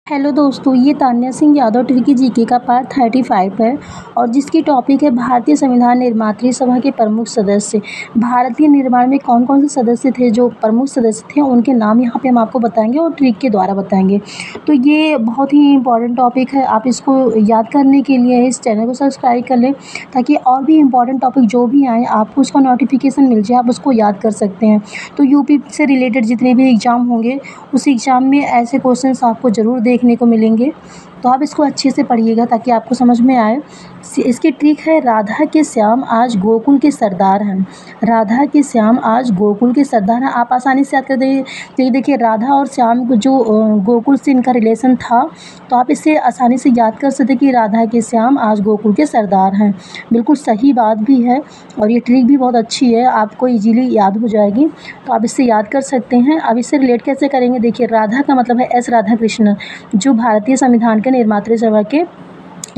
Hello दोस्तों, ये Tanya Singh Yadav tricky GK का पार्ट 35 है और जिसकी टॉपिक है भारतीय संविधान निर्मात्री सभा के प्रमुख सदस्य। भारतीय निर्माण में कौन कौन से सदस्य थे, जो प्रमुख सदस्य थे उनके नाम यहाँ पे हम आपको बताएंगे और ट्रिक के द्वारा बताएंगे। तो ये बहुत ही इंपॉर्टेंट टॉपिक है। आप इसको याद करने के लिए इस चैनल को सब्सक्राइब कर लें ताकि और भी इंपॉर्टेंट टॉपिक जो भी आए आपको उसका नोटिफिकेशन मिल जाए, आप उसको याद कर सकते हैं। तो यूपी से रिलेटेड जितने भी एग्ज़ाम होंगे उस एग्ज़ाम में ऐसे क्वेश्चंस आपको ज़रूर देखने को मिलेंगे। तो आप इसको अच्छे से पढ़िएगा ताकि आपको समझ में आए। इसकी ट्रिक है, राधा के श्याम आज गोकुल के सरदार हैं। राधा के श्याम आज गोकुल के सरदार हैं। आप आसानी से याद कर देखिए, देखिए राधा और श्याम को जो गोकुल से इनका रिलेशन था, तो आप इसे आसानी से याद कर सकते कि राधा के श्याम आज गोकुल के सरदार हैं। बिल्कुल सही बात भी है और ये ट्रिक भी बहुत अच्छी है, आपको इजीली याद हो जाएगी। तो आप इससे याद कर सकते हैं। अब इससे रिलेट कैसे करेंगे, देखिए राधा का मतलब है एस राधा कृष्णन, जो भारतीय संविधान के निर्मात्री सभा के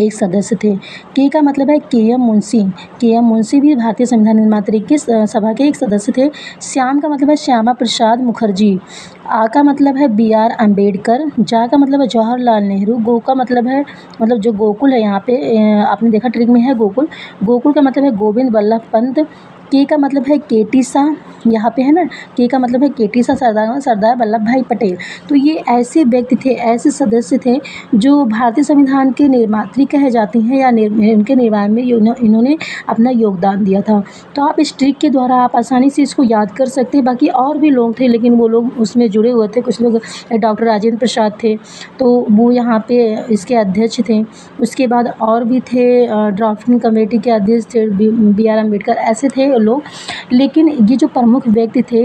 एक सदस्य थे। के का मतलब है के.एम. मुंशी। के.एम. मुंशी भी भारतीय संविधान निर्मात्री के सभा के एक सदस्य थे। श्याम का मतलब है श्यामा प्रसाद मुखर्जी। आ का मतलब है बी.आर. अम्बेडकर। जा का मतलब है जवाहरलाल नेहरू। गो का मतलब है, मतलब जो गोकुल है यहाँ पे आपने देखा ट्रिक में है गोकुल। गोकुल का मतलब है गोविंद बल्लभ पंत। के का मतलब है के.टी. शाह, यहाँ पे है ना। के का मतलब है के.टी. शाह, सरदार वल्लभ भाई पटेल। तो ये ऐसे व्यक्ति थे, ऐसे सदस्य थे जो भारतीय संविधान के निर्मात्री कहे जाते हैं या इनके निर्माण में इन्होंने अपना योगदान दिया था। तो आप इस ट्रिक के द्वारा आप आसानी से इसको याद कर सकते हैं। बाकी और भी लोग थे लेकिन वो लोग उसमें जुड़े हुए थे। कुछ लोग डॉक्टर राजेंद्र प्रसाद थे, तो वो यहाँ पे इसके अध्यक्ष थे। उसके बाद और भी थे, ड्राफ्टिंग कमेटी के अध्यक्ष थे बी.आर. अम्बेडकर, ऐसे थे लोग। लेकिन ये जो प्रमुख व्यक्ति थे